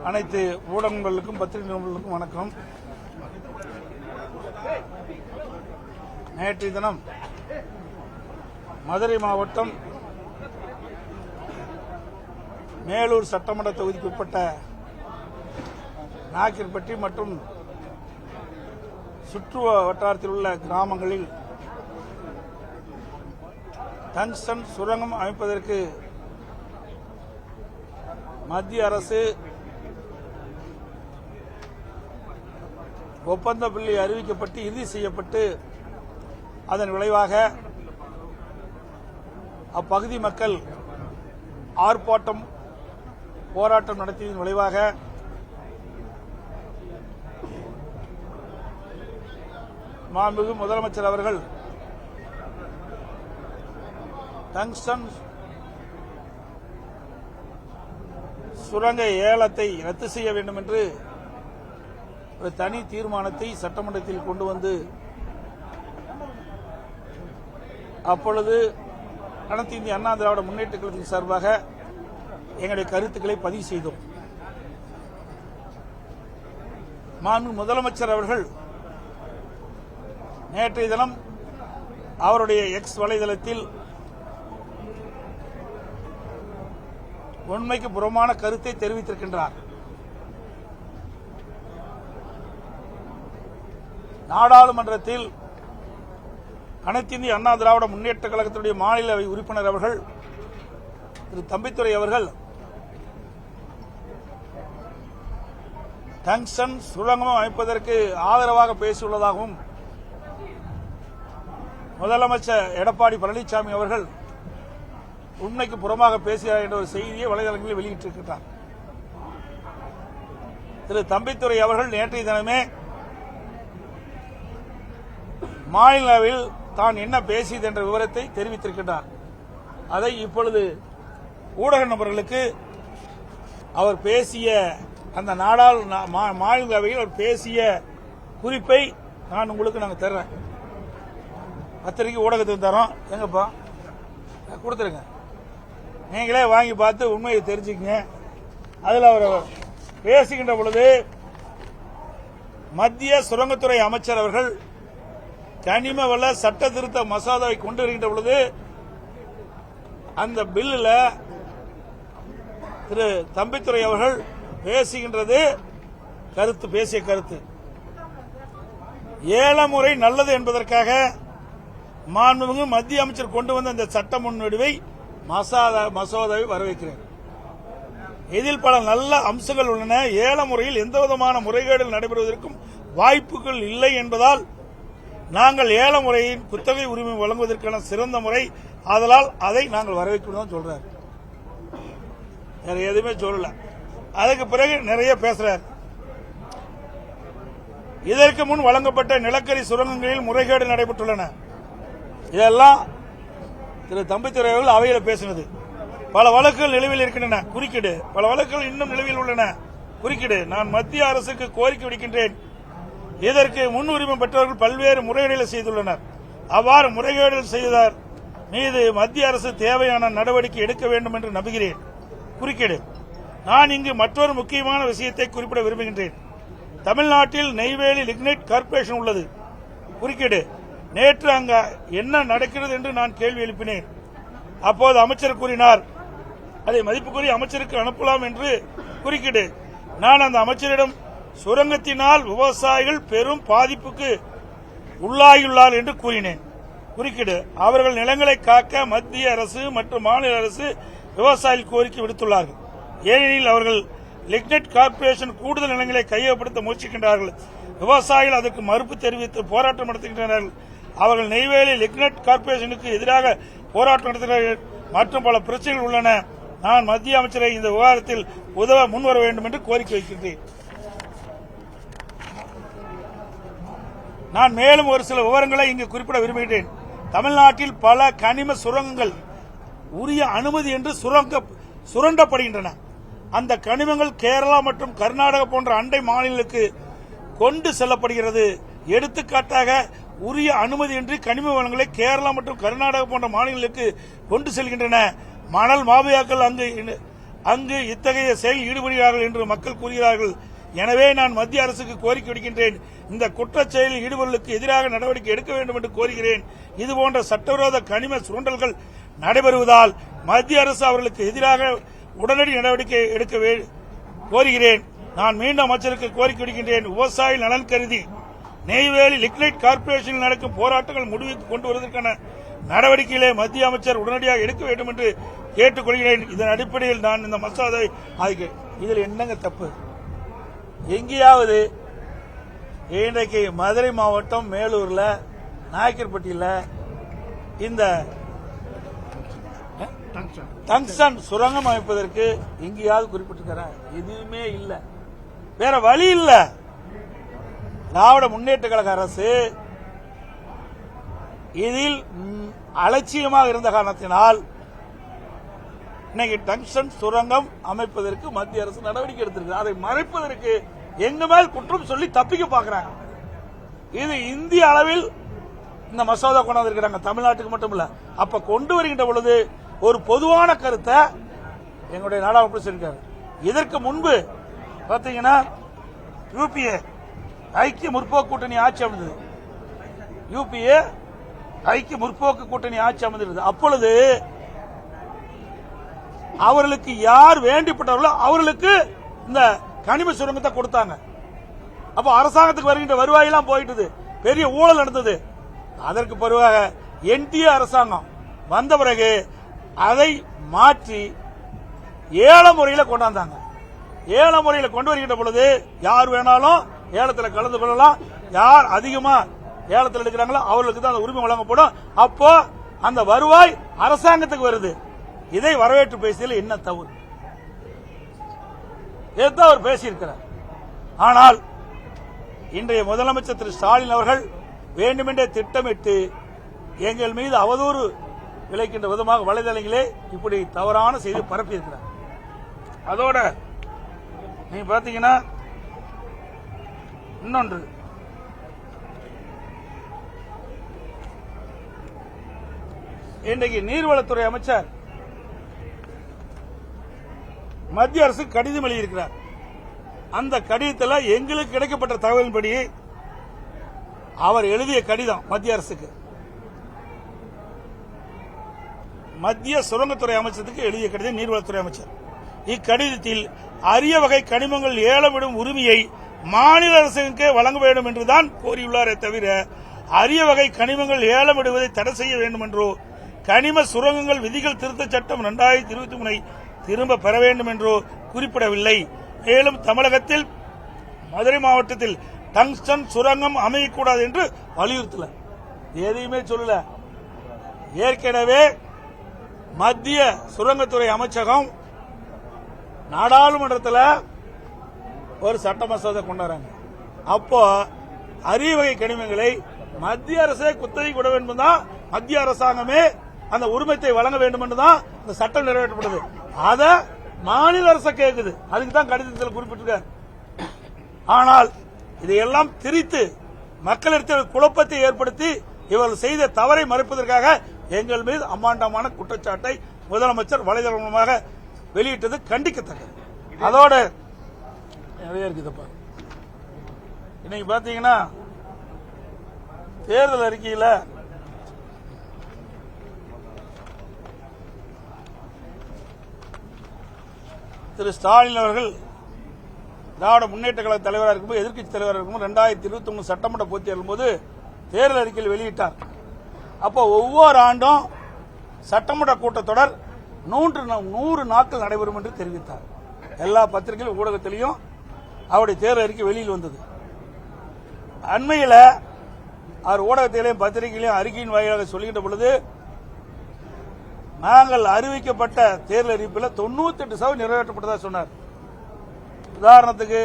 அனைத்து ஊடகங்களுக்கும் பத்திரிகை நிறுவனங்களுக்கும் வணக்கம். நேற்றைய தினம் மதுரை மாவட்டம் மேலூர் சட்டமன்ற தொகுதிக்கு உட்பட்ட நாக்கிற்பட்டி மற்றும் சுற்று வட்டாரத்தில் உள்ள கிராமங்களில் டங்ஸ்டன் சுரங்கம் அமைப்பதற்கு மத்திய அரசு ஒப்பந்த புள்ளி அறிவிக்கப்பட்டு இறுதி செய்யப்பட்டு அதன் விளைவாக அப்பகுதி மக்கள் ஆர்ப்பாட்டம் போராட்டம் நடத்தியதன் விளைவாக மாண்புமிகு முதலமைச்சர் அவர்கள் டங்ஸ்டன் சுரங்க ஏலத்தை ரத்து செய்ய வேண்டும் என்று ஒரு தனி தீர்மானத்தை சட்டமன்றத்தில் கொண்டு வந்து அப்பொழுது அனைத்து இந்திய அண்ணா திராவிட முன்னேற்ற கழகத்தின் சார்பாக எங்களுடைய கருத்துக்களை பதிவு செய்தோம். மாண்புமிகு முதலமைச்சர் அவர்கள் நேற்றைய தினம் அவருடைய எக்ஸ் வலைதளத்தில் உண்மைக்கு புறமான கருத்தை தெரிவித்திருக்கின்றார். நாடாளுமன்றத்தில் அனைத்து இந்திய அண்ணா திராவிட முன்னேற்ற கழகத்தினுடைய மாநிலவை உறுப்பினர் அவர்கள் திரு தம்பித்துரை அவர்கள் டங்ஸ்டன் சுரங்கம் அமைப்பதற்கு ஆதரவாக பேசியுள்ளதாகவும் முதலமைச்சர் எடப்பாடி பழனிசாமி அவர்கள் உண்மைக்கு புறமாக பேசுகிறார் என்ற ஒரு செய்தியை வலைதளங்களில் வெளியிட்டிருக்கிறார். திரு தம்பித்துரை அவர்கள் நேற்றைய தினமே மாநிலவில் தான் என்ன பேசியது என்ற விவரத்தை தெரிவித்திருக்கின்றார். அதை இப்பொழுது ஊடக நபர்களுக்கு அவர் பேசிய அந்த மாநிலவையில் அவர் பேசிய குறிப்பை நான் உங்களுக்கு நாங்கள் தர்றேன். பத்திரிகை ஊடகத்துக்கு தரோம். எங்கப்பா கொடுத்துருங்க, நீங்களே வாங்கி பார்த்து உண்மையை தெரிஞ்சுக்கங்க. அதில் அவர் பேசுகின்ற பொழுது மத்திய சுரங்கத்துறை அமைச்சர் அவர்கள் கனிம வள சட்ட திருத்த மசோதாவை கொண்டு வருகின்ற பொழுது அந்த பில்லில் திரு தம்பித்துரை அவர்கள் பேசுகின்றது பேசிய கருத்து ஏலமுறை நல்லது என்பதற்காக மாண்புமிகு மத்திய அமைச்சர் கொண்டு வந்த இந்த சட்ட முன்வடிவை மசோதாவை வரவேற்கிறேன். இதில் பல நல்ல அம்சங்கள் உள்ளன. ஏல முறையில் எந்தவிதமான முறைகேடுகள் நடைபெறுவதற்கும் வாய்ப்புகள் இல்லை என்பதால் நாங்கள் ஏல முறையின் குத்தகை உரிமை வழங்குவதற்கான சிறந்த முறை, ஆதலால் அதை நாங்கள் வரவேற்கிறோம் சொல்றார். வேற எதுவுமே சொல்லல. அதுக்கு பிறகு நிறைய பேசுறார். இதற்கு முன் வழங்கப்பட்ட நிலக்கரி சுரங்கங்களில் முறைகேடு நடைபெற்றுள்ளன. இதெல்லாம் திரு தம்பித்துரை அவர்கள் அவையில் பேசினது. பல வழக்குகள் நிலுவையில் இருக்கின்றன, குறுக்கீடு. பல வழக்குகள் இன்னும் நிலுவையில் உள்ளன, குறுக்கீடு. நான் மத்திய அரசுக்கு கோரிக்கை விடுக்கின்றேன். இதற்கு முன்னுரிமை பெற்றவர்கள் பல்வேறு முறைகேடுகளை செய்துள்ளனர். அவ்வாறு முறைகேடுகள் செய்தவர் மீது மத்திய அரசு தேவையான நடவடிக்கை எடுக்க வேண்டும் என்று நம்புகிறேன், குறுக்கீடு. நான் இங்கு மற்றொரு முக்கியமான விஷயத்தை குறிப்பிட விரும்புகின்றேன். தமிழ்நாட்டில் நெய்வேலி லிக்னைட் கார்ப்பரேஷன் உள்ளது, குறுக்கீடு. நேற்று அங்கு என்ன நடக்கிறது என்று நான் கேள்வி எழுப்பினேன். அப்போது அமைச்சர் கூறினார், அதை மதிப்புக்குரிய அமைச்சருக்கு அனுப்பலாம் என்று, குறுக்கீடு. நான் அந்த அமைச்சரிடம் சுரங்கத்தினால் விவசாயிகள் பெரும் பாதிப்புக்கு உள்ளாகியுள்ளார் என்று கூறினேன், குறுக்கீடு. அவர்கள் நிலங்களை காக்க மத்திய அரசு மற்றும் மாநில அரசு விவசாயிகள் கோரிக்கை விடுத்துள்ளார்கள். ஏனெனில் அவர்கள் லிக்னைட் கார்ப்பரேஷன் கூடுதல் நிலங்களை கையகப்படுத்த முயற்சிக்கின்றார்கள். விவசாயிகள் அதற்கு மறுப்பு தெரிவித்து போராட்டம் நடத்துகின்றனர். அவர்கள் நெய்வேலி லிக்னைட் கார்ப்பரேஷனுக்கு எதிராக போராட்டம் நடத்துகிறார்கள் மற்றும் பல பிரச்சனைகள் உள்ளன. நான் மத்திய அமைச்சரை இந்த விவகாரத்தில் உதவ முன்வர வேண்டும் என்று கோரிக்கை வைக்கின்றேன். நான் மேலும் ஒரு சில விவரங்களை இங்கு குறிப்பிட விரும்புகிறேன். தமிழ்நாட்டில் பல கனிம சுரங்கங்கள் உரிய அனுமதி என்று சுரண்டப்படுகின்றன. அந்த கனிமங்கள் கேரளா மற்றும் கர்நாடகா போன்ற அண்டை மாநிலங்களுக்கு கொண்டு செல்லப்படுகிறது. எடுத்துக்காட்டாக உரிய அனுமதியின்றி கனிம வளங்களை கேரளா மற்றும் கர்நாடகா போன்ற மாநிலங்களுக்கு கொண்டு செல்கின்றன. மணல் மாபியாக்கள் அங்கு அங்கு இத்தகைய செயல் ஈடுபடுகிறார்கள் என்று மக்கள் கூறுகிறார்கள். எனவே நான் மத்திய அரசுக்கு கோரிக்கை விடுக்கின்றேன். இந்த குற்றச் செயலில் ஈடுபவர்களுக்கு எதிராக நடவடிக்கை எடுக்க வேண்டும் என்று கோருகிறேன். இதுபோன்ற சட்டவிரோத கனிம சுரண்டல்கள் நடைபெறுவதால் மத்திய அரசு அவர்களுக்கு எதிராக உடனடி நடவடிக்கை எடுக்க கோருகிறேன். நான் மீண்டும் அமைச்சருக்கு கோரிக்கை விடுக்கின்றேன். விவசாய நலன் கருதி நெய்வேலி லிக்னைட் கார்ப்பரேஷனில் நடக்கும் போராட்டங்கள் முடிவுக்கு கொண்டு வருவதற்கான நடவடிக்கைகளை மத்திய அமைச்சர் உடனடியாக எடுக்க வேண்டும் என்று கேட்டுக் கொள்கிறேன். இதன் அடிப்படையில் நான் இந்த மசோதாவை இதில் என்னங்க தப்பு? எங்கேயாவது இன்றைக்கு மதுரை மாவட்டம் மேலூர்ல நாயக்கர்பட்டியில் இந்த டங்ஸ்டன் சுரங்கம் அமைப்பதற்கு எங்கேயாவது குறிப்பிட்டிருக்கிற? எதுவுமே இல்லை. வேற வழி இல்ல. திராவிட முன்னேற்ற கழக அரசு இதில் அலட்சியமாக இருந்த காரணத்தினால் இன்னைக்கு டங்ஸ்டன் சுரங்கம் அமைப்பதற்கு மத்திய அரசு நடவடிக்கை எடுத்திருக்கு. அதை மறைப்பதற்கு எங்க மேல் குற்றம் சொல்லி தப்பிக்க பாக்குறாங்க. இது இந்திய அளவில் இந்த மசோதா கொண்டு வந்திருக்கிறாங்க, தமிழ்நாட்டுக்கு மட்டும் இல்ல. அப்ப கொண்டு வருகின்ற பொழுது ஒரு பொதுவான கருத்தை எங்களுடைய நாடாளுமன்ற சொல்லிருக்காரு. இதற்கு முன்பு பாத்தீங்கன்னா யூபிஏ ஐக்கிய முற்போக்கு கூட்டணி ஆட்சி அமைந்தது. யூபிஏ ஐக்கிய முற்போக்கு கூட்டணி ஆட்சி அமைந்தது. அப்பொழுது அவர்களுக்கு யார் வேண்டிப்பட்டவர்களோ அவர்களுக்கு இந்த கனிம சுரங்கத்தை கொடுத்தாங்க. அப்ப அரசாங்கத்துக்கு வருகின்ற வருவாயெல்லாம் போயிட்டது, பெரிய ஊழல் நடந்தது. அதற்கு பிறகு என்டிஏ அரசாங்கம் வந்த பிறகு அதை மாற்றி ஏல முறையில் கொண்டாந்தாங்க. ஏல முறையில் கொண்டு வருகின்ற பொழுது யார் வேணாலும் ஏலத்தில் கலந்து கொள்ளலாம். யார் அதிகமா ஏலத்தில் எடுக்கிறாங்களோ அவர்களுக்கு தான் அந்த உரிமை வழங்கப்படும். அப்போ அந்த வருவாய் அரசாங்கத்துக்கு வருது. இதை வரவேற்று பேசியதில் என்ன தவறு? இதுதான் அவர் பேசியிருக்கிறார். ஆனால் இன்றைய முதலமைச்சர் திரு ஸ்டாலின் அவர்கள் வேண்டுமென்றே திட்டமிட்டு எங்கள் மீது அவதூறு விளைக்கின்ற விதமாக வலைதளங்களே இப்படி தவறான செய்தி பரப்பியிருக்கிறார். அதோட நீங்க பாத்தீங்கன்னா இன்னொன்று, இன்றைக்கு நீர்வளத்துறை அமைச்சர் மத்திய அரசு கடிதம் எழுதியிருக்கிறார். அந்த கடிதத்தில் எங்களுக்கு கிடைக்கப்பட்ட தகவலின்படி அவர் எழுதிய கடிதம் மத்திய அரசுக்கு, மத்திய சுரங்கத்துறை அமைச்சருக்கு எழுதிய கடிதம் நீர்வளத்துறை அமைச்சர். இக்கடிதத்தில் அரிய வகை கனிமங்கள் ஏலமிடும் உரிமையை மாநில அரசுக்கே வழங்க வேண்டும் என்றுதான் கோரியுள்ளாரே தவிர அரிய வகை கனிமங்கள் ஏலமிடுவதை தடை செய்ய வேண்டும் என்றோ கனிம சுரங்கங்கள் விதிகள் திருத்தச் சட்டம் 2023 திரும்ப பெற வேண்டும் என்றோ குறிப்பிடவில்லை. மேலும் தமிழகத்தில் மதுரை மாவட்டத்தில் டங்ஸ்டன் சுரங்கம் அமையக்கூடாது என்று வலியுறுத்தல, எதையுமே சொல்லல. ஏற்கனவே மத்திய சுரங்கத்துறை அமைச்சகம் நாடாளுமன்றத்தில் ஒரு சட்ட மசோதா கொண்டாடுறாங்க. அப்போ அரிய வகை கனிமங்களை மத்திய அரசே குத்தகைக்கு விட வேண்டும் தான், மத்திய அரசாங்கமே அந்த உரிமத்தை வழங்க வேண்டும் என்று தான் இந்த சட்டம் நிறைவேற்றப்படுது. அத மாநில அரசு கேட்குது. அதுக்கு தான் கடிதத்தில் குறிப்பிட்டிருக்கார். ஆனால் இதையெல்லாம் திரித்து மக்களிடத்தில் குழப்பத்தை ஏற்படுத்தி இவர்கள் செய்த தவறை மறைப்பதற்காக எங்கள் மீது அம்மாண்டமான குற்றச்சாட்டை முதலமைச்சர் வலைதளம் மூலமாக வெளியிட்டது கண்டிக்கத்தக்கது. அதோட நிறைய இருக்குதுப்பா. இன்னைக்கு பாத்தீங்கன்னா தேர்தல் அறிக்கையில் திரு ஸ்டாலின் அவர்கள் திராவிட முன்னேற்ற கழக தலைவராக இருக்கும்போது, எதிர்க்கட்சி தலைவராக இருக்கும்போது 2023 சட்டமன்ற பொதுத் தேர்தல் போது தேர்தல் அறிக்கையில் வெளியிட்டார். அப்போ ஒவ்வொரு ஆண்டும் சட்டமன்ற கூட்டத்தொடர் 100 நாட்கள் நடைபெறும் என்று தெரிவித்தார். எல்லா பத்திரிகைகள் ஊடகத்திலையும் அவருடைய தேர்தல் அறிக்கை வெளியில் வந்தது. அண்மையில் அவர் ஊடகத்திலையும் பத்திரிகையிலையும் அறிக்கையின் வாயிலாக சொல்கின்ற பொழுது நாங்கள் அறிவிக்கப்பட்ட தேர்தல் அறிவிப்பில் 98% நிறைவேற்றப்பட்டதாக சொன்னார். உதாரணத்துக்கு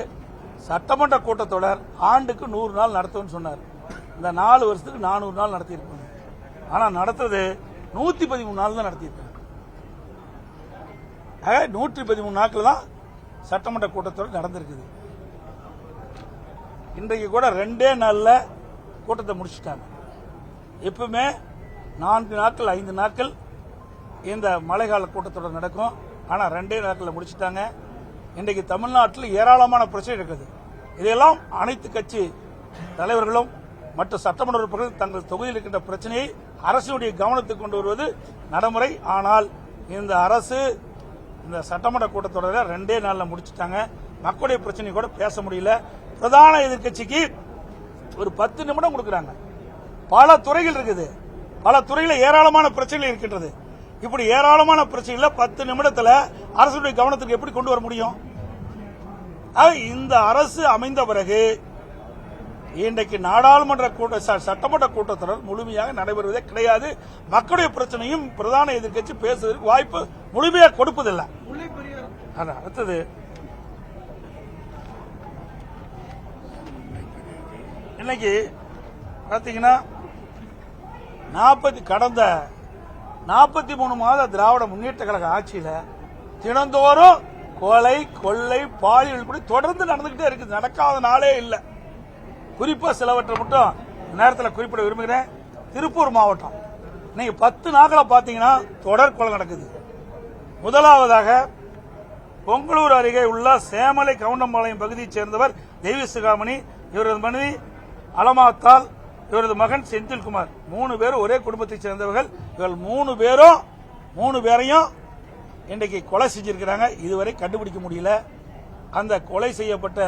சட்டமன்ற கூட்டத்தொடர் ஆண்டுக்கு 100 நாள் நடத்தும் சொன்னார். இந்த 4 வருஷத்துக்கு 400 நாள் நடத்தியிருப்பாங்க. ஆனால் நடத்துறது 113 நாள் தான் நடத்தியிருக்காங்க. 113 நாட்கள் தான் சட்டமன்ற கூட்டத்தொடர் நடந்திருக்குது. இன்றைக்கு கூட 2 நாள்ல கூட்டத்தை முடிச்சுட்டாங்க. எப்பவுமே 4 நாட்கள் 5 நாட்கள் இந்த மழைக்கால கூட்டத்தொடர் நடக்கும். ஆனா 2 நாட்களில் முடிச்சுட்டாங்க. இன்றைக்கு தமிழ்நாட்டில் ஏராளமான பிரச்சனை இருக்குது. இதையெல்லாம் அனைத்து கட்சி தலைவர்களும் மற்ற சட்டமன்ற உறுப்பினர்கள் தங்கள் தொகுதியில் இருக்கின்ற பிரச்சனையை அரசுடைய கவனத்துக்கு கொண்டு வருவது நடைமுறை. ஆனால் இந்த அரசு இந்த சட்டமன்ற கூட்டத்தொடரில் 2 நாளில் முடிச்சுட்டாங்க. மக்களுடைய பிரச்சனை கூட பேச முடியல. பிரதான எதிர்கட்சிக்கு ஒரு 10 நிமிடம் கொடுக்கறாங்க. பல துறைகள் இருக்குது, பல துறையில் ஏராளமான பிரச்சனைகள் இருக்கின்றது. இப்படி ஏராளமான பிரச்சனைகளை 10 நிமிடத்தில் அரசுடைய கவனத்துக்கு எப்படி கொண்டு வர முடியும்? இந்த அரசு அமைந்த பிறகு இன்றைக்கு நாடாளுமன்ற சட்டமன்ற கூட்டத்தொடர் முழுமையாக நடைபெறுவதே கிடையாது. மக்களுடைய பிரச்சனையும் பிரதான எதிர்க்கட்சி பேசுவதற்கு வாய்ப்பு முழுமையாக கொடுப்பதில்லை. அடுத்தது இன்னைக்கு பாத்தீங்கன்னா கடந்த 43 மாத திராவிட முன்னேற்ற கழக ஆட்சியில தினந்தோறும் கொலை, கொள்ளை, பாலியல் கூட தொடர்ந்து நடந்துகிட்டே இருக்குது. நடக்காத நாளே இல்லை. குறிப்பா சிலவற்றை மட்டும் நேரத்தில் குறிப்பிட விரும்புகிறேன். திருப்பூர் மாவட்டம் நீங்க 10 நாட்கள பாத்தீங்கன்னா தொடர் கொலை நடக்குது. முதலாவதாக பொங்கலூர் அருகே உள்ள சேமலை கவுண்டம்பாளையம் பகுதியைச் சேர்ந்தவர் தெய்வ சிகாமணி, இவரது மனைவி அலமாத்தால், இவரது மகன் செந்தில்குமார், 3 பேரும் ஒரே குடும்பத்தைச் சேர்ந்தவர்கள். இவர்கள் 3 பேரையும் இன்றைக்கு கொலை செஞ்சிருக்கிறாங்க. இதுவரை கண்டுபிடிக்க முடியல. அந்த கொலை செய்யப்பட்ட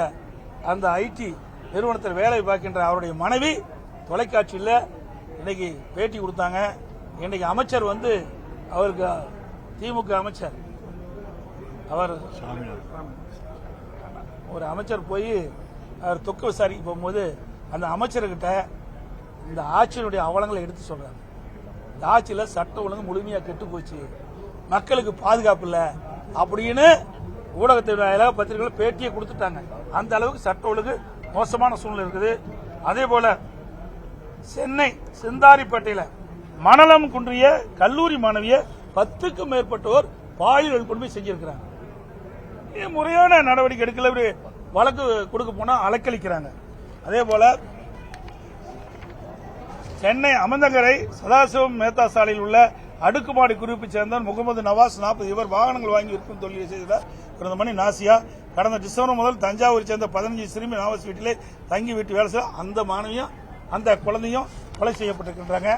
அந்த ஐடி நிறுவனத்தில் வேலை பார்க்கின்ற அவருடைய மனைவி தொலைக்காட்சியில் இன்னைக்கு பேட்டி கொடுத்தாங்க. இன்னைக்கு அமைச்சர் அவருக்கு திமுக அமைச்சர் ஒரு அமைச்சர் போய் அவர் தொக்க விசாரிக்க போகும்போது அந்த அமைச்சர்கிட்ட இந்த ஆட்சியினுடைய அவலங்களை எடுத்து சொல்றாங்க. இந்த ஆட்சியில் சட்டம் ஒழுங்கு முழுமையாக கெட்டு போச்சு, மக்களுக்கு பாதுகாப்பு இல்லை அப்படின்னு ஊடகத்தின் வாயிலாக பத்திரிகைகள் பேட்டியை கொடுத்துட்டாங்க. அந்த அளவுக்கு சட்ட ஒழுங்கு மோசமான சூழ்நிலை இருக்குது. அதே போல சென்னை செந்தாரிப்பேட்டையில் மணலம் குன்றிய கல்லூரி மாணவிய 10க்கும் மேற்பட்டோர் பாலியல் வன்கொடுமை செஞ்சிருக்கிறாங்க. முறையான நடவடிக்கை எடுக்கல. வழக்கு கொடுக்க போனா அலக்களிக்கிறாங்க. அதே போல சென்னை அமந்தங்கரை சதாசிவம் மேத்தா சாலையில் உள்ள அடுக்குமாடி குடியிருப்பை சேர்ந்தவர் முகமது நவாஸ் 40, இவர் வாகனங்கள் வாங்கி விற்கும் தொழில் செய்தார். பிறந்த மணி நாசியா கடந்த டிசம்பர் முதல் தஞ்சாவூரை சேர்ந்த 15 சிறுமி நாவஸ் வீட்டிலே தங்கி வீட்டு வேலை செய்ய அந்த மாணவியும் அந்த குழந்தையும் கொலை செய்யப்பட்டிருக்கின்றாங்க.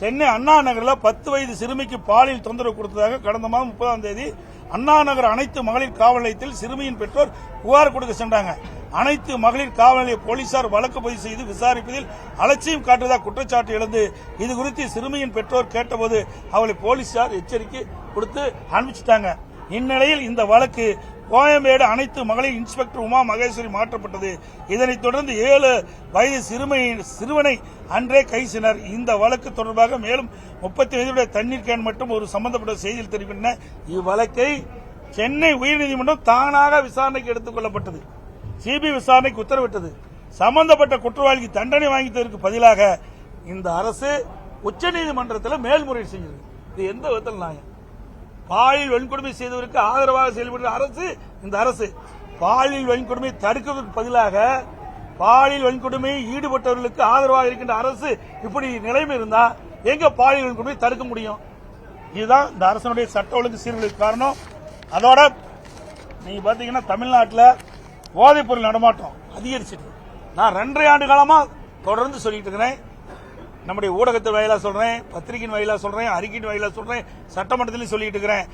சென்னை அண்ணா நகரில் 10 வயது சிறுமிக்கு பாலியல் தொந்தரவு கொடுத்ததாக கடந்த மாதம் 30ஆம் தேதி அண்ணா நகர் அனைத்து மகளிர் காவல் நிலையத்தில் சிறுமியின் பெற்றோர் புகார் கொடுக்க சென்றாங்க. அனைத்து மகளிர் காவல் நிலைய போலீசார் வழக்கு பதிவு செய்து விசாரிப்பதில் அலட்சியம் காட்டுவதாக குற்றச்சாட்டு எழுந்து இது குறித்து சிறுமியின் பெற்றோர் கேட்டபோது அவளை போலீசார் எச்சரிக்கை கொடுத்து அனுப்பிச்சிட்டாங்க. இந்நிலையில் இந்த வழக்கு கோயம்பேடு அனைத்து மகளிர் இன்ஸ்பெக்டர் உமா மகேஸ்வரி மாற்றப்பட்டது. இதனைத் தொடர்ந்து 7 வயது சிறுவனை அன்றே கைசினர். இந்த வழக்கு தொடர்பாக மேலும் 35 தண்ணீர் கேன் மற்றும் ஒரு சம்பந்தப்பட்ட செய்தியில் தெரிவிக்கின்றன. இவ்வழக்கை சென்னை உயர்நீதிமன்றம் தானாக விசாரணைக்கு எடுத்துக் கொள்ளப்பட்டது. சிபிஐ விசாரணைக்கு உத்தரவிட்டது. சம்பந்தப்பட்ட குற்றவாளிக்கு தண்டனை வாங்கியதற்கு பதிலாக இந்த அரசு உச்சநீதிமன்றத்தில் மேல்முறையீடு செஞ்சது. இது எந்த விதத்தில் நியாயம்? பாலியல் வன்கொடுமை செய்தவருக்கு ஆதரவாக செயல்படுற அரசு இந்த அரசு. பாலியல் வன்கொடுமை தடுக்கிறதுக்கு பதிலாக பாலியல் வன்கொடுமையில் ஈடுபட்டவர்களுக்கு ஆதரவாக இருக்கின்ற அரசு இப்படி நிலைமை இருந்தா எங்க பாலியல் வன்கொடுமை தடுக்க முடியும்? இதுதான் இந்த அரசனுடைய சட்ட ஒழுங்கு சீர்குலைக்கு காரணம். அதோட நீங்க பாத்தீங்கன்னா தமிழ்நாட்டில் போதைப் பொருள் நடமாட்டம் அதிகரிச்சிட்டு நான் 2.5 ஆண்டு காலமா தொடர்ந்து சொல்லிட்டு இருக்கிறேன். நம்முடைய ஊடகத்தின் வாயிலா சொல்றேன், பத்திரிகையின் வாயிலா சொல்றேன், அறிக்கையின் வாயிலா சொல்றேன், சட்டமன்றத்திலும் சொல்லிட்டு இருக்கிறேன்.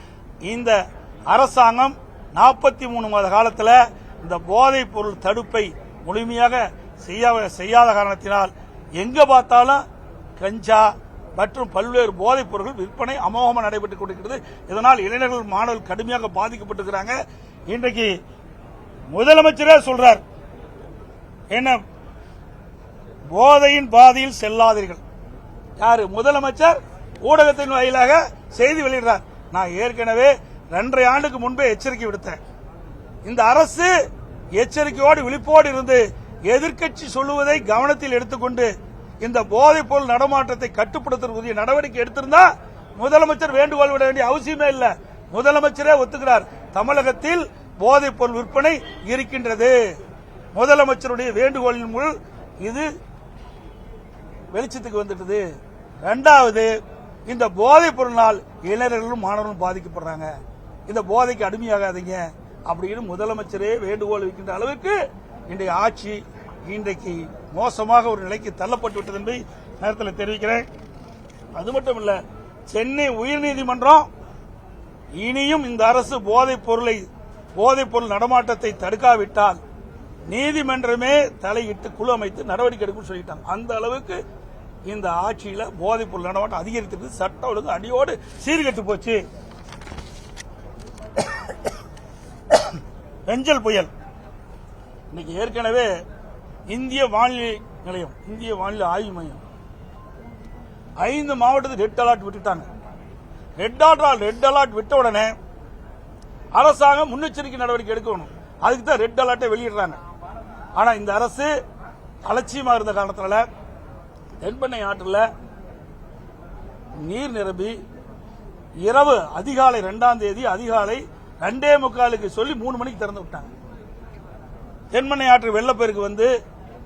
இந்த அரசாங்கம் 43 மாத காலத்தில் இந்த போதைப் பொருள் தடுப்பை முழுமையாக செய்யாத காரணத்தினால் எங்க பார்த்தாலும் கஞ்சா மற்றும் பல்வேறு போதைப் பொருட்கள் விற்பனை அமோகமாக நடைபெற்றுக் கொண்டிருக்கிறது. இதனால் இளைஞர்கள் மாணவர்கள் கடுமையாக பாதிக்கப்பட்டிருக்கிறாங்க. இன்றைக்கு முதலமைச்சரே சொல்றார், என்ன போதையின் பாதையில் செல்லாதீர்கள். யாரு? முதலமைச்சர் ஊடகத்தின் வாயிலாக செய்தி வெளியிடுறார். நான் ஏற்கனவே 2.5 ஆண்டுக்கு முன்பே எச்சரிக்கை விடுத்தேன். இந்த அரசு எச்சரிக்கையோடு விழிப்போடு இருந்து எதிர்க்கட்சி சொல்லுவதை கவனத்தில் எடுத்துக்கொண்டு இந்த போதைப் பொருள் நடமாட்டத்தை கட்டுப்படுத்துவதற்குரிய நடவடிக்கை எடுத்திருந்தா முதலமைச்சர் வேண்டுகோள் விட வேண்டிய அவசியமே இல்லை. முதலமைச்சரே ஒத்துக்கிறார், தமிழகத்தில் போதைப் பொருள் விற்பனை இருக்கின்றது. முதலமைச்சருடைய வேண்டுகோளின் மூலம் இது வெளிச்சத்துக்கு வந்துட்டது. 2வது, இந்த போதைப் பொருளால் இளைஞர்களும் மாணவர்களும் பாதிக்கப்படுறாங்க. இந்த போதைக்கு அடிமையாகாதீங்க அப்படின்னு முதலமைச்சரே வேண்டுகோள் வைக்கின்ற அளவுக்கு இன்றைய ஆட்சி இன்றைக்கு மோசமாக ஒரு நிலைக்கு தள்ளப்பட்டு விட்டது என்பதை நேரத்தில் தெரிவிக்கிறேன். அது மட்டும் இல்ல, சென்னை உயர்நீதிமன்றம் இனியும் இந்த அரசு போதைப் பொருள் நடமாட்டத்தை தடுக்காவிட்டால் நீதிமன்றமே தலையிட்டு குழு அமைத்து நடவடிக்கை எடுக்கும் சொல்லிட்டாங்க. அந்த அளவுக்கு இந்த ஆட்சியில போதைப் பொருள் நடமாட்டம் அதிகரித்திருக்கு. சட்ட ஒழுங்கு அடியோடு சீர்கெட்டு போச்சு. பெஞ்சல் புயல் இன்னைக்கு ஏற்கனவே இந்திய வானிலை நிலையம், இந்திய வானிலை ஆய்வு மையம் 5 மாவட்டத்துக்கு ரெட் அலர்ட் விட்டுட்டாங்க. ரெட் அலர்ட் விட்ட உடனே அரசாங்கம் முன்னெச்சரிக்கை நடவடிக்கை எடுக்கணும். அதுக்கு தான் ரெட் அலர்ட்டை வெளியிடுறாங்க. ஆனா இந்த அரசு அலட்சியமா இருந்த காரணத்தினால தென்பெண்ணை ஆற்றில் நீர் நிரம்பி இரவு அதிகாலை 2ஆம் தேதி அதிகாலை 2:45க்கு சொல்லி 3 மணிக்கு திறந்து விட்டாங்க. தென்பெண்ணை ஆற்று வெள்ளப்பெருக்கு வந்து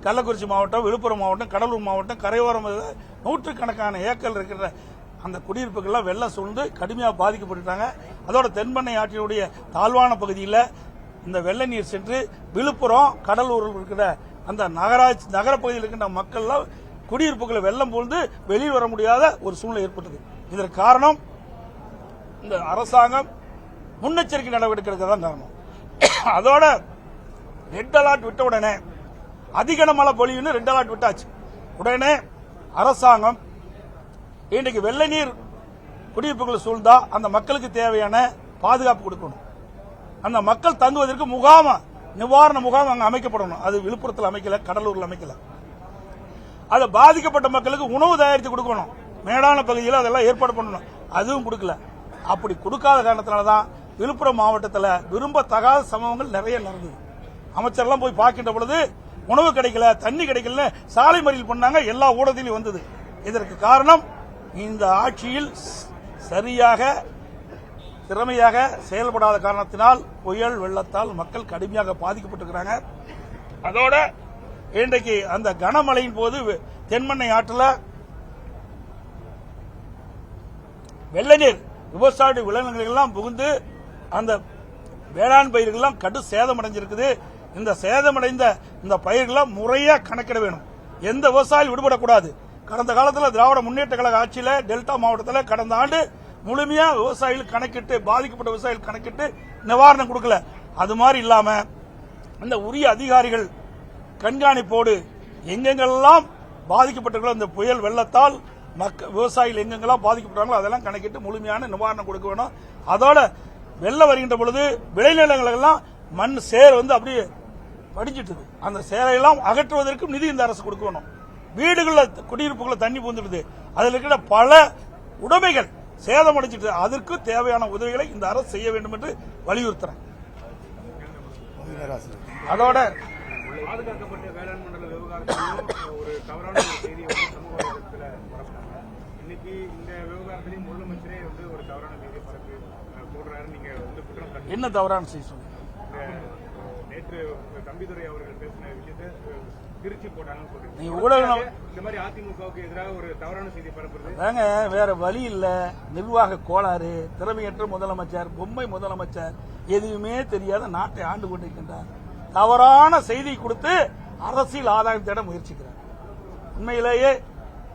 கள்ளக்குறிச்சி மாவட்டம், விழுப்புரம் மாவட்டம், கடலூர் மாவட்டம் கரையோரம் நூற்றுக்கணக்கான ஏக்கர் இருக்கிற அந்த குடியிருப்புகள்லாம் வெள்ளம் சூழ்ந்து கடுமையாக பாதிக்கப்பட்டுட்டாங்க. அதோட தென்பெண்ணை ஆற்றினுடைய தாழ்வான பகுதியில் இந்த வெள்ள நீர் சென்று விழுப்புரம், கடலூரில் இருக்கிற அந்த நகரப்பகுதியில் இருக்கின்ற மக்கள்லாம் குடியிருப்புகளை வெள்ளம் போழ்ந்து வெளியில் வர முடியாத ஒரு சூழ்நிலை ஏற்பட்டது. இதற்கு காரணம் இந்த அரசாங்கம் முன்னெச்சரிக்கை நடவடிக்கை எடுக்கிறதான் காரணம். அதோட ரெட் அலர்ட் விட்ட உடனே அதிக மழை பொழிவுன்னு ரெட் அலர்ட் விட்டாச்சு. உடனே அரசாங்கம் இன்றைக்கு வெள்ள நீர் குடியிருப்புகளை சூழ்ந்தா அந்த மக்களுக்கு தேவையான பாதுகாப்பு கொடுக்கணும். அந்த மக்கள் தங்குவதற்கு நிவாரண முகாம் அங்க அமைக்கப்படணும். அது விழுப்புரத்தில் அமைக்கல, கடலூரில் அமைக்கல. அது பாதிக்கப்பட்ட மக்களுக்கு உணவு தயாரித்து கொடுக்கணும். மேடான பகுதியில் அதெல்லாம் ஏற்பாடு பண்ணணும். அதுவும் கொடுக்கல. அப்படி கொடுக்காத காரணத்தினால்தான் விழுப்புரம் மாவட்டத்தில் விரும்பத்தகாத சம்பவங்கள் நிறைய நடந்தது. அமைச்சர்லாம் போய் பார்க்கின்ற பொழுது உணவு கிடைக்கல, தண்ணி கிடைக்கல, சாலை மறியல் பண்ணாங்க. எல்லா ஊடகத்திலும் வந்தது. இதற்கு காரணம் இந்த ஆட்சியில் சரியாக திறமையாக செயல்படாத காரணத்தினால் புயல் வெள்ளத்தால் மக்கள் கடுமையாக பாதிக்கப்பட்டிருக்கிறாங்க. அதோட இன்றைக்கு அந்த கனமழையின் போது தென்பெண்ணை ஆற்றில் வெள்ள நீர் விவசாய விலங்குகள் எல்லாம் புகுந்து அந்த வேளாண் பயிர்கள்லாம் கடு சேதமடைஞ்சிருக்குது. இந்த சேதமடைந்த இந்த பயிர்கள்லாம் முறையா கணக்கிட வேணும். எந்த விவசாயியும் விடுபடக்கூடாது. கடந்த காலத்தில் திராவிட முன்னேற்ற கழக ஆட்சியில் டெல்டா மாவட்டத்தில் கடந்த ஆண்டு முழுமையா விவசாயிகள் கணக்கிட்டு, பாதிக்கப்பட்ட விவசாயிகள் கணக்கிட்டு நிவாரணம் கொடுக்கல. அது மாதிரி இல்லாம இந்த உரிய அதிகாரிகள் கண்காணிப்போடு எங்கெங்கெல்லாம் பாதிக்கப்பட்டிருக்கிறோம் இந்த புயல் வெள்ளத்தால் விவசாயிகள் எங்கெங்கெல்லாம் பாதிக்கப்பட்டாங்களோ அதெல்லாம் கணக்கிட்டு முழுமையான நிவாரணம் கொடுக்க வேணும். அதோட வெள்ளம் வருகின்ற பொழுது விளைநிலங்களெல்லாம் மண் சேர் வந்து அப்படியே படிஞ்சிட்டு அந்த சேரையெல்லாம் அகற்றுவதற்கும் நிதி இந்த அரசு கொடுக்கணும். வீடுகளில் குடியிருப்புகளை தண்ணி பூந்துடுது. அதில் இருக்கிற பல உடைமைகள் சேதமடைஞ்சிட்டு அதற்கு தேவையான உதவிகளை இந்த அரசு செய்ய வேண்டும் என்று வலியுறுத்துறேன். அதோட பாதுகாக்கப்பட்ட வேளாண் மண்டல விவகாரத்திலும் ஒரு தவறான செய்தியை சமூக வலைதளத்தில் பரப்புறாங்க. இன்னைக்கு இந்த விவகாரத்திலையும் முதலமைச்சரே ஒரு தவறான செய்தியை போடுறாரு. நீங்க குற்றம் சாட்டு என்ன தவறான செய்தி சொல்லுங்க? நேற்று தம்பிதுரை அவர்கள் பேசின விஷயத்தை திருச்சி போட்டாங்கன்னு சொல்றீங்க. நீங்க ஊடகம் இந்த மாதிரி அதிமுகவுக்கு எதிராக ஒரு தவறான செய்தி பரப்புறது வேற வழி இல்ல. நிர்வாக கோளாறு, திறமையற்ற முதலமைச்சர், பொம்மை முதலமைச்சர், எதுவுமே தெரியாத நாட்டை ஆண்டு கொண்டிருக்கின்றார். தவறான செய்தி கொடுத்து அரசியல் ஆதாயம் தேட முயற்சிக்கிறார். உண்மையிலேயே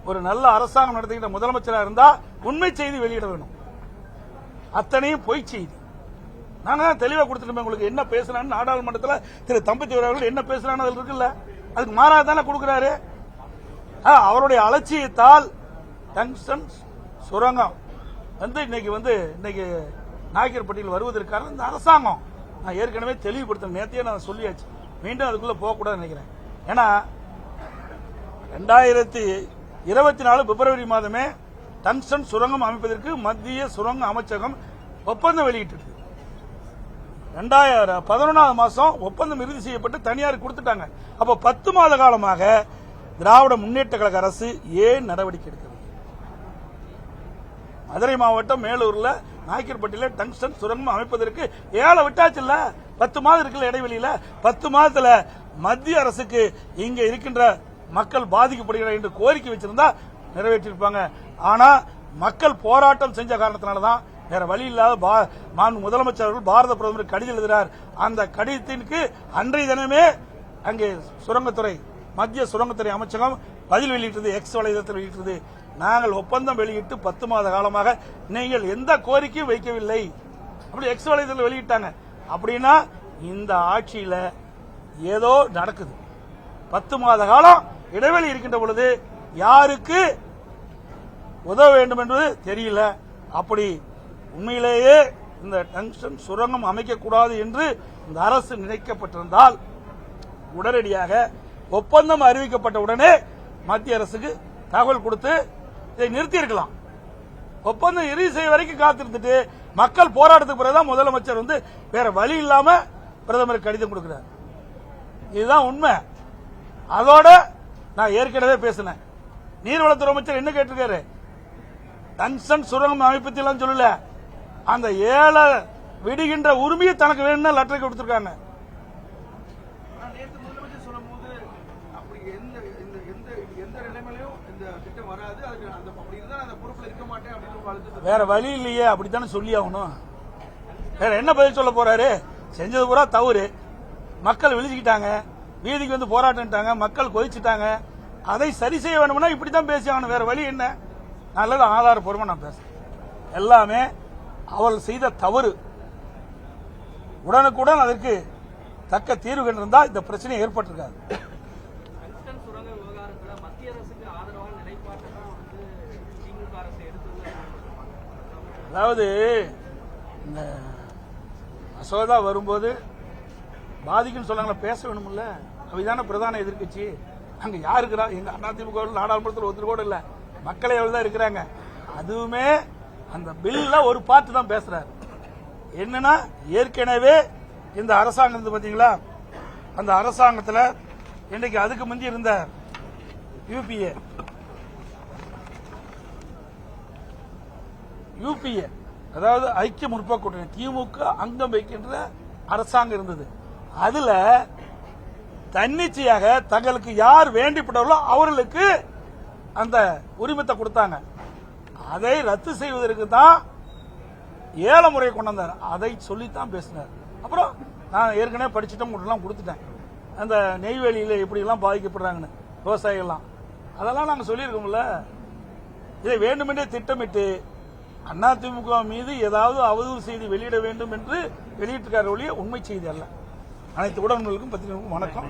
ஒரு நல்ல அரசாங்கம் நடத்துகின்ற முதலமைச்சராக இருந்தா உண்மை செய்தி வெளியிட வேணும். அத்தனையும் பொய் செய்தி. நாங்க தான் தெளிவா கொடுத்துட்டோம். உங்களுக்கு என்ன பேசுறான்னு நாடாளுமன்றத்தில் திரு தம்பிதுரை அவர்கள் என்ன பேசுறான்னு அதில் இருக்குல்ல, அதுக்கு மாறாக தானே கொடுக்கிறாரு. அவருடைய அலட்சியத்தால் டங்ஸ்டன் சுரங்கம் இன்னைக்கு நாயக்கர்பட்டியில் வருவதற்கான இந்த அரசாங்கம் நான் ஏற்கனவே தெளிவுபடுத்த நேற்றையே நான் சொல்லியாச்சு. மீண்டும் அதுக்குள்ள போகக்கூடாதுன்னு நினைக்கிறேன். ஏன்னா 2024 பிப்ரவரி மாதமே டங்ஸ்டன் சுரங்கம் அமைப்பதற்கு மத்திய சுரங்க அமைச்சகம் ஒப்பந்தம் வெளியிட்டு 2011 மாதம் ஒப்பந்தம் இறுதி செய்யப்பட்டு தனியார் கொடுத்துட்டாங்க. அப்ப 10 மாத காலமாக திராவிட முன்னேற்ற கழக அரசு ஏன் நடவடிக்கை எடுக்கிறது? மதுரை மாவட்டம் மேலூர்ல நாயக்கர்பட்டியில டங்ஸ்டன் சுரங்கம் அமைப்பதற்கு ஏழை விட்டாச்சு இல்ல, 10 மாதம் இருக்குல்ல இடைவெளியில. 10 மாதத்துல மத்திய அரசுக்கு இங்க இருக்கின்ற மக்கள் பாதிக்கப்படுகிறார் என்று கோரிக்கை வச்சிருந்தா நிறைவேற்றிருப்பாங்க. ஆனா மக்கள் போராட்டம் செஞ்ச காரணத்தினாலதான் வேற வழி இல்லாத முதலமைச்சர் அவர்கள் பாரத பிரதமர் கடிதம் எழுதுகிறார். அந்த கடிதத்திற்கு அன்றைய தினமே அங்கே சுரங்கத்துறை மத்திய சுரங்கத்துறை அமைச்சகம் பதில் வெளியிட்டது, எக்ஸ் வலைதளத்தில் வெளியிட்டது. நாங்கள் ஒப்பந்தம் வெளியிட்டு 10 மாத காலமாக நீங்கள் எந்த கோரிக்கையும் வைக்கவில்லை அப்படி எக்ஸ் வலைதளத்தில் வெளியிட்டாங்க. அப்படின்னா இந்த ஆட்சியில ஏதோ நடக்குது. 10 மாத காலம் இடைவெளி இருக்கின்ற பொழுது யாருக்கு உதவ வேண்டும் என்பது தெரியல. அப்படி உண்மையிலேயே இந்த டங்ஸ்டன் சுரங்கம் அமைக்கக்கூடாது என்று இந்த அரசு நினைக்கப்பட்டிருந்தால் உடனடியாக ஒப்பந்தம் அறிவிக்கப்பட்ட உடனே மத்திய அரசுக்கு தகவல் கொடுத்து இதை நிறுத்தி இருக்கலாம். ஒப்பந்தம் இறுதி செய்ய வரைக்கும் காத்திருந்துட்டு மக்கள் போராட்டத்துக்கு பிறகுதான் முதலமைச்சர் வேற வழி இல்லாம பிரதமருக்கு கடிதம் கொடுக்கிறார். இதுதான் உண்மை. அதோட நான் ஏற்கனவே பேசினேன். நீர்வளத்துறை அமைச்சர் என்ன கேட்டிருக்காரு? டங்ஸ்டன் சுரங்கம் அமைப்பதெல்லாம் சொல்லல, அந்த ஏழை விடுகின்ற உரிமையை தனக்கு வேணும்னு லெட்டர் கொடுத்திருக்காங்க. வேற வழி இல்லையே, அப்படித்தானே சொல்லி ஆகணும். வேற என்ன பதில் சொல்ல போறாரு? செஞ்சது பூரா தவறு, மக்கள் விழிச்சுக்கிட்டாங்க, வீதிக்கு போராட்டம், மக்கள் கொதிச்சுட்டாங்க. அதை சரி செய்ய வேணும்னா இப்படித்தான் பேசி ஆகணும். வேற வழி என்ன? நல்லது ஆதாரப்பூர்வமா நான் பேசுறேன். எல்லாமே அவர்கள் செய்த தவறு. உடனுக்குடன் அதற்கு தக்க தீர்வு கண்டிருந்தால் இந்த பிரச்சனை ஏற்பட்டிருக்காது. அதாவது இந்த மசோதா வரும்போது பாதிக்குன்னு சொன்னாங்களா, பேச வேணும்ல. அவைதான பிரதான எதிர்கட்சி. அங்க யாரு இருக்கிறா? எங்க அதிமுக நாடாளுமன்றத்தில் ஒருத்தர் கூட இல்ல, மக்களே தான் இருக்கிறாங்க. அதுவுமே அந்த பில்ல ஒரு பார்ட் தான் பேசுறாரு. என்னன்னா, ஏற்கனவே இந்த அரசாங்கம் பாத்தீங்களா, அந்த அரசாங்கத்தில் இன்னைக்கு அதுக்கு முந்தி இருந்த யூபிஏ அதாவது ஐக்கிய முற்போக்கு கூட்டணி திமுக அங்கம் வைக்கின்ற அரசாங்கம் இருந்தது. அதுல தன்னிச்சையாக தங்களுக்கு யார் வேண்டிப்பட்டார்களோ அவர்களுக்கு அந்த உரிமத்தை கொடுத்தாங்க. அதை ரத்து செய்வதற்கு தான் 7 முறை கொண்டு வந்தார். அதை சொல்லித்தான் பேசினார். அப்புறம் நான் ஏற்கனவே படிச்சுட்டோம், கொடுத்துட்டேன். அந்த நெய்வேலியில் எப்படி எல்லாம் பாதிக்கப்படுறாங்கன்னு விவசாயிகள்லாம் அதெல்லாம் நாங்கள் சொல்லியிருக்கோம்ல. இதை வேண்டுமென்றே திட்டமிட்டு அதிமுக மீது ஏதாவது அவதூறு செய்தி வெளியிட வேண்டும் என்று வெளியிட்டிருக்கார ஒழிய உண்மை செய்தி அல்ல. அனைத்து ஊடகங்களுக்கும் பத்திரிகைகளுக்கும் வணக்கம்.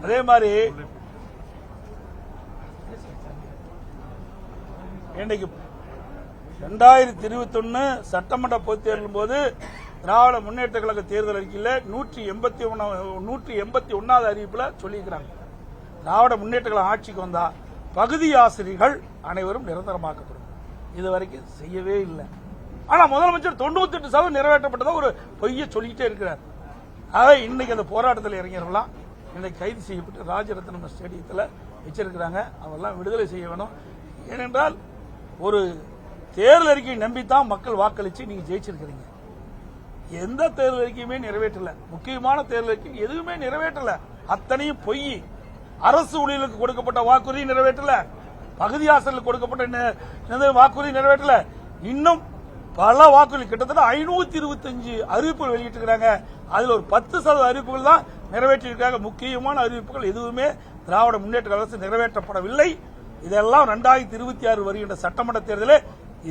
அதே மாதிரி இன்றைக்கு 2021 சட்டமன்ற பொதுத் தேர்தலின் போது திராவிட முன்னேற்ற கழக தேர்தல் அறிக்கையில் 181வது அறிவிப்புல சொல்லியிருக்கிறாங்க, திராவிட முன்னேற்ற கழக ஆட்சிக்கு வந்தா பகுதி ஆசிரியர்கள் அனைவரும் நிரந்தரமாக்கப்படும். இதுவரைக்கும் செய்யவே இல்லை. ஆனா முதலமைச்சர் 98% நிறைவேற்றப்பட்டதா ஒரு பொய்ய சொல்லிக்கிட்டே இருக்கிறார். ஆக இன்னைக்கு அந்த போராட்டத்தில் இறங்கியவர்களாம் இன்னைக்கு கைது செய்யப்பட்டு ராஜரத்னம் ஸ்டேடியத்தில் வச்சிருக்கிறாங்க. அவெல்லாம் விடுதலை செய்ய வேணும். ஏனென்றால் ஒரு தேர்தல் அறிக்கையை நம்பித்தான் மக்கள் வாக்களிச்சு நீங்க ஜெயிச்சிருக்கிறீங்க. எந்த தேர்தல் அறிக்கையுமே நிறைவேற்றல. முக்கியமான தேர்தல் அறிக்கை எதுவுமே நிறைவேற்றல. அத்தனையும் பொய். அரசு ஊழியர்களுக்கு கொடுக்கப்பட்ட வாக்குறுதி நிறைவேற்றல, பகுதி ஆசிரியர்களுக்கு கொடுக்கப்பட்ட வாக்குறுதி நிறைவேற்றல. இன்னும் பல வாக்குறுதி கிட்டத்தட்ட 525 அறிவிப்புகள் வெளியிட்டிருக்கிறாங்க. அதுல ஒரு 10% அறிவிப்புகள் தான் நிறைவேற்றியிருக்காங்க. முக்கியமான அறிவிப்புகள் எதுவுமே திராவிட முன்னேற்ற அரசு நிறைவேற்றப்படவில்லை. இதெல்லாம் 2026 வருகின்ற சட்டமன்ற தேர்தலில்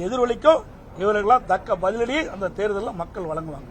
எதிரொலிக்கும். இவர்களெல்லாம் தக்க பதிலடி அந்த தேர்தலில் மக்கள் வழங்குவாங்க.